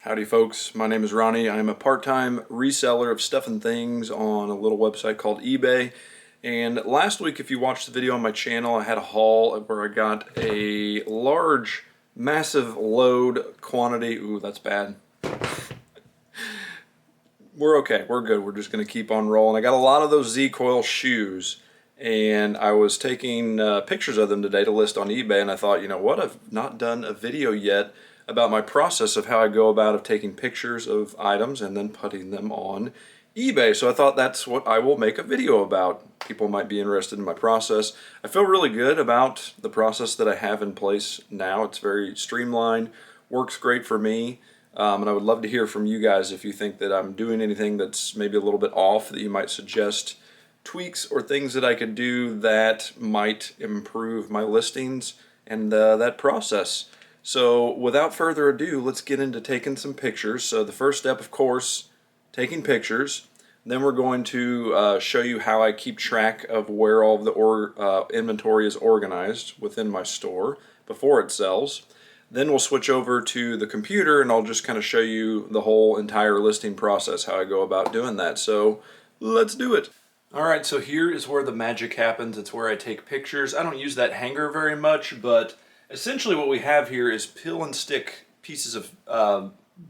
Howdy folks, my name is Ronnie. I'm a part-time reseller of stuff and things on a little website called eBay. And last week, if you watched the video on my channel, I had a haul where I got a large, massive load quantity. Ooh, that's bad. We're okay, we're good. We're just gonna keep on rolling. I got a lot of those Z-Coil shoes, and I was taking pictures of them today to list on eBay, and I thought, you know what, I've not done a video yet about my process of how I go about of taking pictures of items and then putting them on eBay. So I thought that's what I will make a video about. People might be interested in my process. I feel really good about the process that I have in place now. It's very streamlined, works great for me, and I would love to hear from you guys if you think that I'm doing anything that's maybe a little bit off, that you might suggest tweaks or things that I could do that might improve my listings and that process. So without further ado, let's get into taking some pictures. So the first step, of course, taking pictures. Then we're going to show you how I keep track of where all of the inventory is organized within my store before it sells. Then we'll switch over to the computer and I'll just kind of show you the whole entire listing process, how I go about doing that. So let's do it. Alright, so here is where the magic happens. It's where I take pictures. I don't use that hanger very much, but essentially what we have here is peel and stick pieces of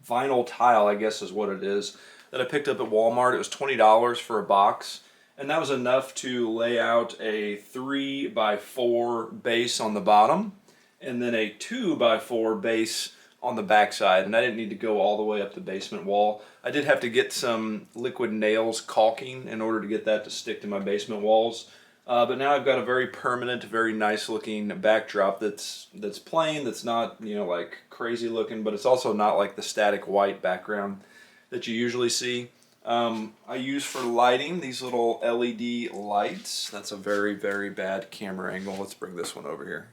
vinyl tile, I guess is what it is, that I picked up at Walmart. It was $20 for a box, and that was enough to lay out a 3x4 base on the bottom and then a 2x4 base on the backside, and I didn't need to go all the way up the basement wall. I did have to get some liquid nails caulking in order to get that to stick to my basement walls. But now I've got a very permanent, very nice looking backdrop that's plain, that's not, you know, like crazy looking, but it's also not like the static white background that you usually see. I use for lighting these little LED lights. That's a very, very bad camera angle. Let's bring this one over here.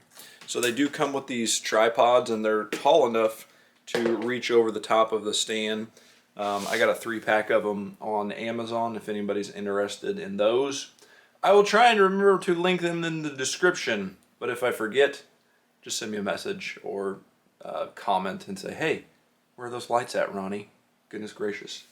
So they do come with these tripods, and they're tall enough to reach over the top of the stand. I got a 3-pack of them on Amazon if anybody's interested in those. I will try and remember to link them in the description, but if I forget, just send me a message or comment and say, hey, where are those lights at, Ronnie? Goodness gracious.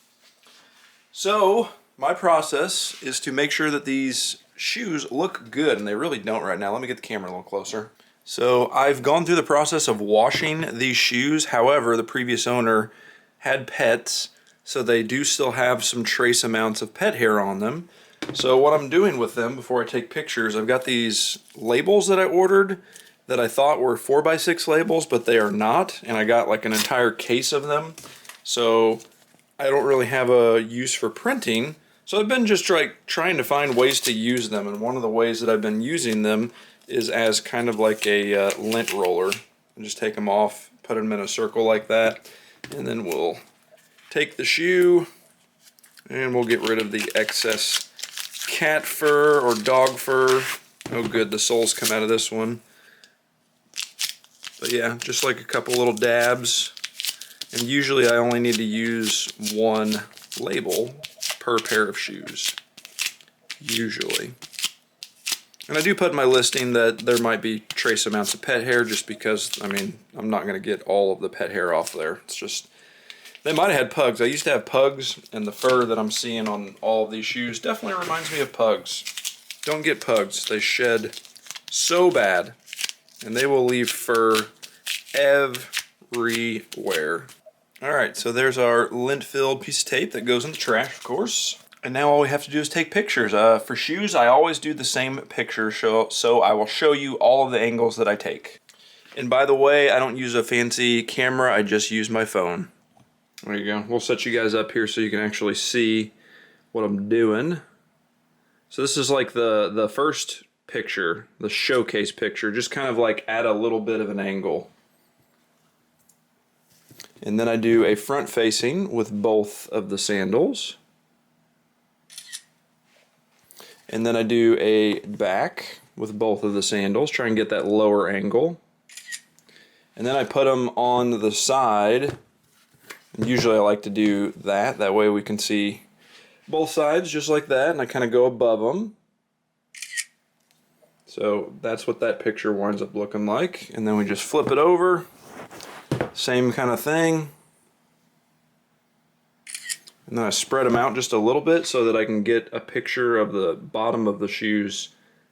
So my process is to make sure that these shoes look good, and they really don't right now. Let me get the camera a little closer. So I've gone through the process of washing these shoes. However, the previous owner had pets, so they do still have some trace amounts of pet hair on them. So what I'm doing with them before I take pictures, I've got these labels that I ordered that I thought were 4x6 labels, but they are not, and I got like an entire case of them. So I don't really have a use for printing, so I've been just trying to find ways to use them, and one of the ways that I've been using them is as kind of like a lint roller. I just take them off, put them in a circle like that, and then we'll take the shoe and we'll get rid of the excess cat fur or dog fur. Oh good, the soles come out of this one. But yeah, just like a couple little dabs. And usually I only need to use one label per pair of shoes. Usually. And I do put in my listing that there might be trace amounts of pet hair, just because, I mean, I'm not going to get all of the pet hair off there. It's just, they might have had pugs. I used to have pugs, and the fur that I'm seeing on all of these shoes definitely reminds me of pugs. Don't get pugs. They shed so bad, and they will leave fur everywhere. Alright, so there's our lint-filled piece of tape that goes in the trash, of course. And now all we have to do is take pictures. For shoes, I always do the same picture, so I will show you all of the angles that I take. And by the way, I don't use a fancy camera, I just use my phone. There you go. We'll set you guys up here so you can actually see what I'm doing. So this is like the first picture, the showcase picture, just kind of like at a little bit of an angle. And then I do a front facing with both of the sandals. And then I do a back with both of the sandals, try and get that lower angle. And then I put them on the side. And usually I like to do that. That way we can see both sides just like that, and I kind of go above them. So that's what that picture winds up looking like. And then we just flip it over. Same kind of thing. And then I spread them out just a little bit so that I can get a picture of the bottom of the shoes,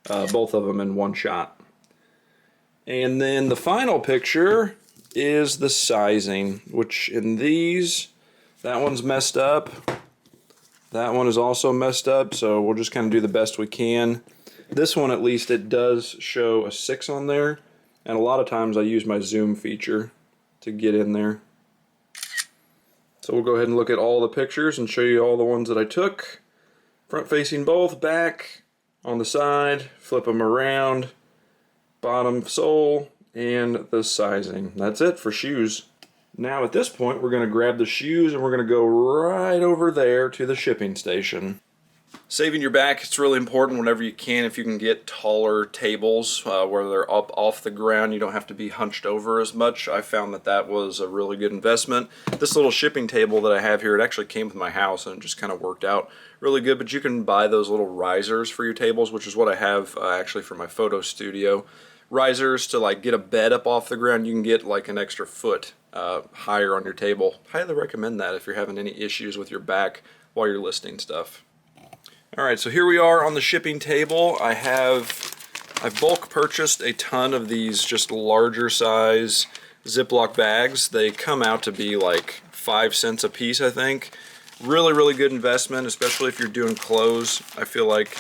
both of them in one shot. And then the final picture is the sizing, which in these, that one's messed up. That one is also messed up, so we'll just kind of do the best we can. This one, at least, it does show a 6 on there, and a lot of times I use my zoom feature to get in there. So we'll go ahead and look at all the pictures and show you all the ones that I took. Front facing both, back, on the side, flip them around, bottom sole, and the sizing. That's it for shoes. Now at this point we're going to grab the shoes and we're going to go right over there to the shipping station. Saving your back, it's really important whenever you can. If you can get taller tables where they're up off the ground, you don't have to be hunched over as much. I found that that was a really good investment. This little shipping table that I have here, it actually came with my house and it just kind of worked out really good. But you can buy those little risers for your tables, which is what I have actually for my photo studio. Risers to like get a bed up off the ground. You can get like an extra foot higher on your table. Highly recommend that if you're having any issues with your back while you're listing stuff. Alright, so here we are on the shipping table. I've bulk purchased a ton of these just larger size Ziploc bags. They come out to be like 5 cents a piece, I think. Really, really good investment, especially if you're doing clothes. I feel like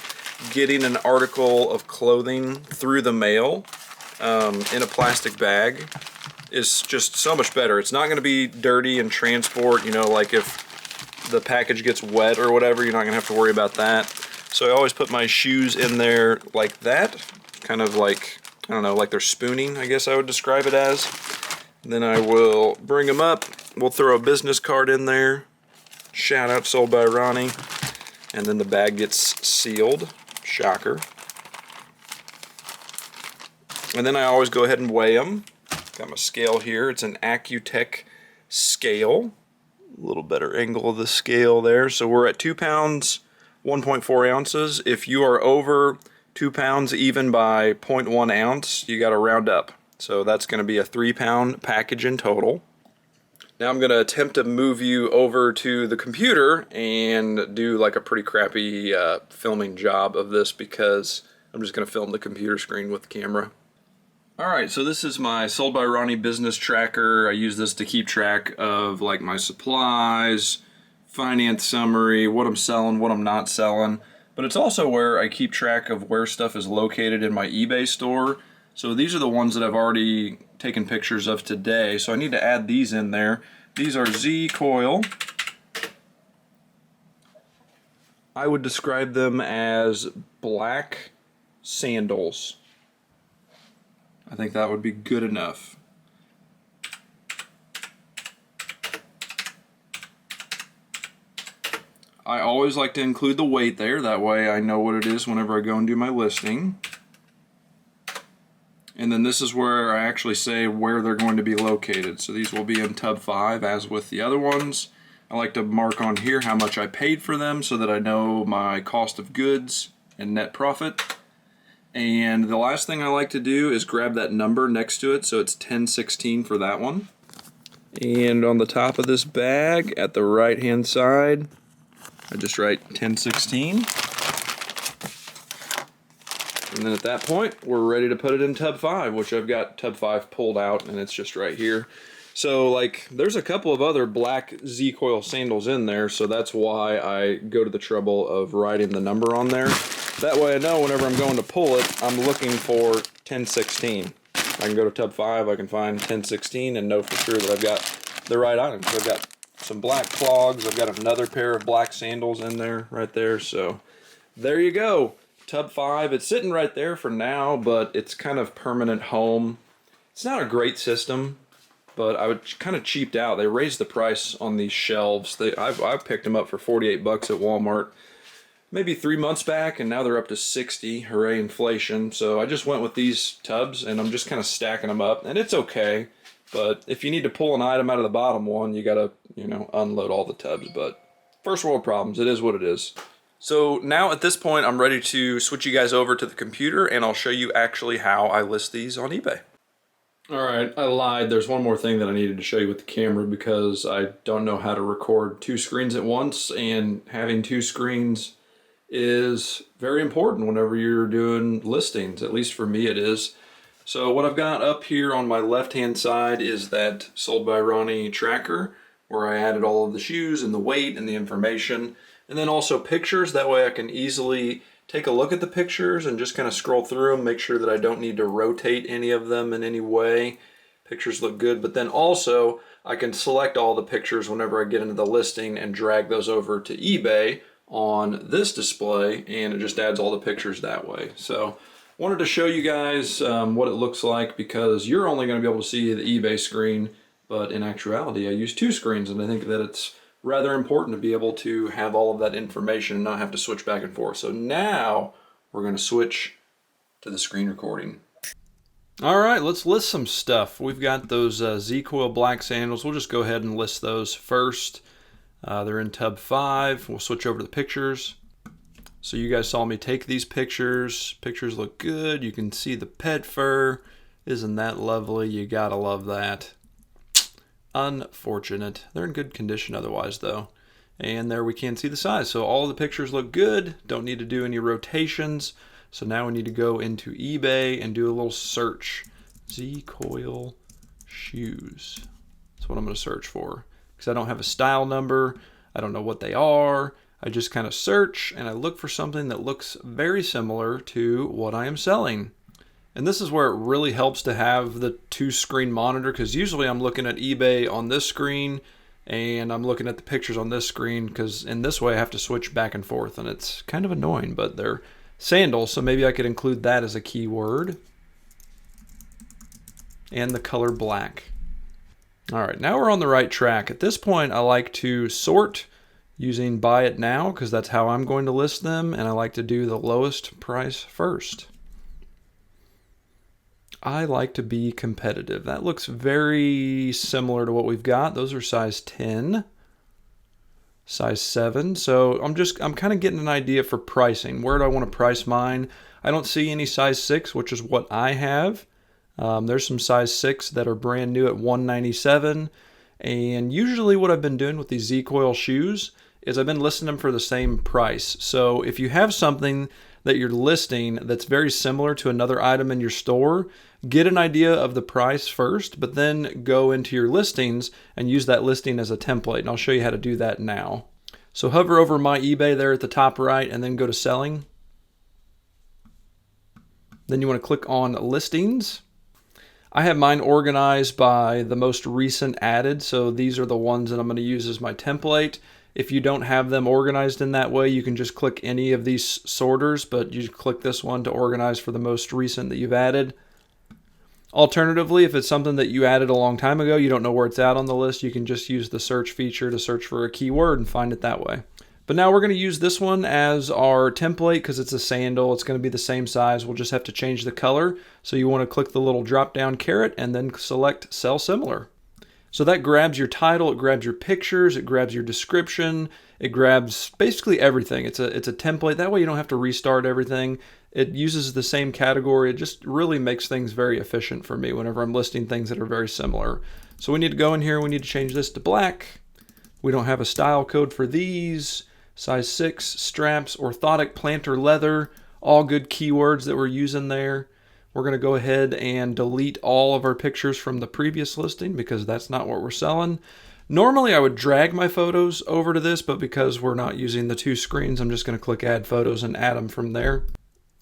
getting an article of clothing through the mail in a plastic bag is just so much better. It's not going to be dirty in transport, you know, like if the package gets wet or whatever, you're not gonna have to worry about that. So I always put my shoes in there like that, kind of like, I don't know, like they're spooning, I guess I would describe it as. Then I will bring them up, we'll throw a business card in there, shout out sold by Ronnie, and then the bag gets sealed, shocker. And then I always go ahead and weigh them. Got my scale here, it's an Accutech scale. A little better angle of the scale there. So we're at 2 pounds, 1.4 ounces. If you are over 2 pounds even by 0.1 ounce, you got to round up. So that's going to be a 3-pound package in total. Now I'm going to attempt to move you over to the computer and do like a pretty crappy filming job of this because I'm just going to film the computer screen with the camera. Alright, so this is my Sold by Ronnie business tracker. I use this to keep track of like my supplies, finance summary, what I'm selling, what I'm not selling. But it's also where I keep track of where stuff is located in my eBay store. So these are the ones that I've already taken pictures of today. So I need to add these in there. These are Z-Coil. I would describe them as black sandals. I think that would be good enough. I always like to include the weight there, that way I know what it is whenever I go and do my listing. And then this is where I actually say where they're going to be located. So these will be in tub 5 as with the other ones. I like to mark on here how much I paid for them so that I know my cost of goods and net profit. And the last thing I like to do is grab that number next to it, so it's 1016 for that one. And on the top of this bag, at the right-hand side, I just write 1016. And then at that point, we're ready to put it in tub 5, which I've got tub 5 pulled out, and it's just right here. So, like, there's a couple of other black Z-Coil sandals in there, so that's why I go to the trouble of writing the number on there. That way I know whenever I'm going to pull it, I'm looking for 1016. I can go to tub 5, I can find 1016 and know for sure that I've got the right items. I've got some black clogs, I've got another pair of black sandals in there, right there, so there you go. Tub 5, it's sitting right there for now, but it's kind of permanent home. It's not a great system, but I would kind of cheaped out. They raised the price on these shelves. I've picked them up for 48 bucks at Walmart maybe 3 months back, and now they're up to 60. Hooray, inflation. So I just went with these tubs, and I'm just kind of stacking them up, and it's okay. But if you need to pull an item out of the bottom one, you gotta, you know, unload all the tubs. But first world problems, it is what it is. So now at this point, I'm ready to switch you guys over to the computer, and I'll show you actually how I list these on eBay. All right, I lied. There's one more thing that I needed to show you with the camera because I don't know how to record two screens at once, and having two screens is very important whenever you're doing listings. At least for me it is. So what I've got up here on my left-hand side is that Sold by Ronnie tracker where I added all of the shoes and the weight and the information, and then also pictures. That way I can easily take a look at the pictures and just kind of scroll through them, make sure that I don't need to rotate any of them in any way. Pictures look good, but then also I can select all the pictures whenever I get into the listing and drag those over to eBay on this display, and it just adds all the pictures that way. So wanted to show you guys what it looks like, because you're only going to be able to see the eBay screen, but in actuality I use two screens, and I think that it's rather important to be able to have all of that information and not have to switch back and forth. So now we're going to switch to the screen recording. All right, let's list some stuff. We've got those Z-Coil black sandals. We'll just go ahead and list those first. They're in tub 5. We'll switch over to the pictures. So you guys saw me take these pictures. Pictures look good. You can see the pet fur. Isn't that lovely? You gotta love that. Unfortunate. They're in good condition otherwise though. And there we can see the size. So all the pictures look good. Don't need to do any rotations. So now we need to go into eBay and do a little search. Z-Coil shoes. That's what I'm going to search for. Because I don't have a style number. I don't know what they are. I just kind of search and I look for something that looks very similar to what I am selling. And this is where it really helps to have the two screen monitor, because usually I'm looking at eBay on this screen and I'm looking at the pictures on this screen, because in this way I have to switch back and forth and it's kind of annoying, but they're sandals, so maybe I could include that as a keyword. And the color black. All right, now we're on the right track. At this point I like to sort using buy it now, because that's how I'm going to list them, and I like to do the lowest price first. I like to be competitive. That looks very similar to what we've got. Those are size 10, size 7. So I'm kind of getting an idea for pricing. Where do I want to price mine? I don't see any size 6, which is what I have. There's some size 6 that are brand new at $197. And usually what I've been doing with these Z-Coil shoes is I've been listing them for the same price. So if you have something that you're listing that's very similar to another item in your store, get an idea of the price first, but then go into your listings and use that listing as a template. And I'll show you how to do that now. So hover over my eBay there at the top right and then go to selling. Then you want to click on listings. I have mine organized by the most recent added, so these are the ones that I'm going to use as my template. If you don't have them organized in that way, you can just click any of these sorters, but you click this one to organize for the most recent that you've added. Alternatively, if it's something that you added a long time ago, you don't know where it's at on the list, you can just use the search feature to search for a keyword and find it that way. But now we're going to use this one as our template because it's a sandal. It's going to be the same size. We'll just have to change the color. So you want to click the little drop down caret and then select sell similar. So that grabs your title, it grabs your pictures, it grabs your description, it grabs basically everything. It's a template. That way you don't have to restart everything. It uses the same category. It just really makes things very efficient for me whenever I'm listing things that are very similar. So we need to go in here, we need to change this to black. We don't have a style code for these. Size 6, straps, orthotic plantar leather, all good keywords that we're using there. We're going to go ahead and delete all of our pictures from the previous listing because that's not what we're selling. Normally I would drag my photos over to this, but because we're not using the two screens, I'm just going to click add photos and add them from there.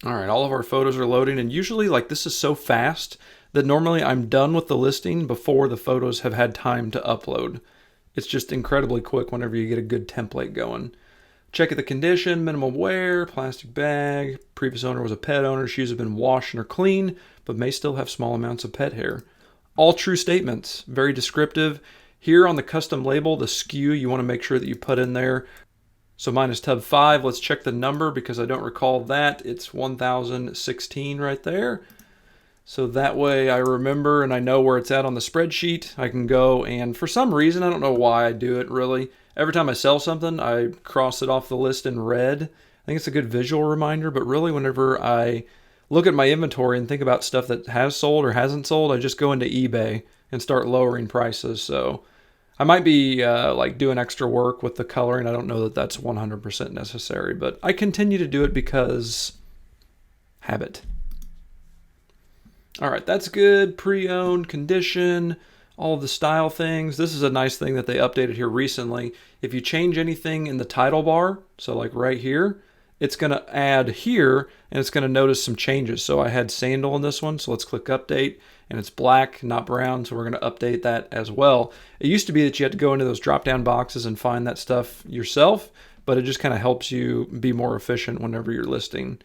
All right, all of our photos are loading, and usually like this is so fast that normally I'm done with the listing before the photos have had time to upload. It's just incredibly quick whenever you get a good template going. Check the condition, minimum wear, plastic bag, previous owner was a pet owner, shoes have been washed and are clean, but may still have small amounts of pet hair. All true statements, very descriptive. Here on the custom label, the SKU, you want to make sure that you put in there. So mine is tub 5, let's check the number because I don't recall that. It's 1016 right there. So that way I remember and I know where it's at on the spreadsheet. I can go and for some reason, I don't know why I do it really. Every time I sell something, I cross it off the list in red. I think it's a good visual reminder, but really whenever I look at my inventory and think about stuff that has sold or hasn't sold, I just go into eBay and start lowering prices. So I might be like doing extra work with the coloring. I don't know that that's 100% necessary, but I continue to do it because habit. All right, that's good. Pre-owned, condition, all of the style things. This is a nice thing that they updated here recently. If you change anything in the title bar, so like right here, it's going to add here and it's going to notice some changes. So I had sandal in this one, so let's click update, and it's black, not brown, so we're going to update that as well. It used to be that you had to go into those drop-down boxes and find that stuff yourself, but it just kind of helps you be more efficient whenever you're listing.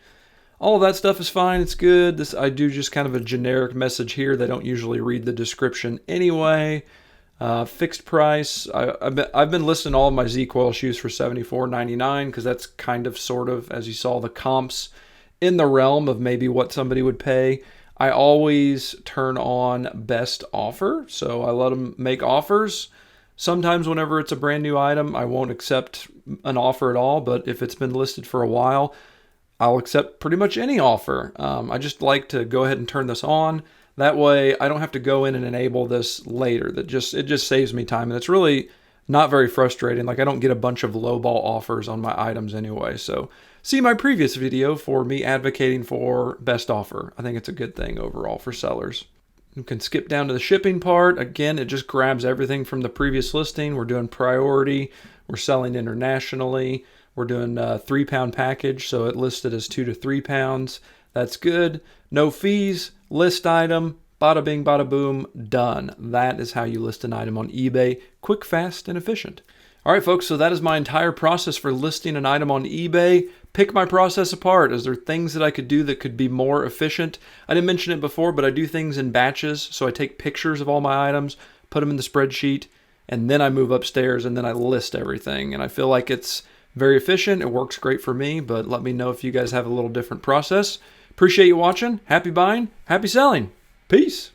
All of that stuff is fine. It's good. I do just kind of a generic message here. They don't usually read the description anyway. Fixed price. I've been listing all of my Z-Coil shoes for $74.99 because that's kind of sort of, as you saw, the comps in the realm of maybe what somebody would pay. I always turn on best offer, so I let them make offers. Sometimes whenever it's a brand new item, I won't accept an offer at all, but if it's been listed for a while, I'll accept pretty much any offer. I just like to go ahead and turn this on. That way I don't have to go in and enable this later. It just saves me time, and it's really not very frustrating. Like, I don't get a bunch of lowball offers on my items anyway. So see my previous video for me advocating for best offer. I think it's a good thing overall for sellers. You can skip down to the shipping part. Again, it just grabs everything from the previous listing. We're doing priority. We're selling internationally. We're doing a 3-pound package, so it listed as 2 to 3 pounds. That's good. No fees, list item, bada bing, bada boom, done. That is how you list an item on eBay. Quick, fast, and efficient. All right, folks, so that is my entire process for listing an item on eBay. Pick my process apart. Is there things that I could do that could be more efficient? I didn't mention it before, but I do things in batches. So I take pictures of all my items, put them in the spreadsheet, and then I move upstairs and then I list everything. And I feel like it's very efficient. It works great for me, but let me know if you guys have a little different process. Appreciate you watching. Happy buying, happy selling. Peace.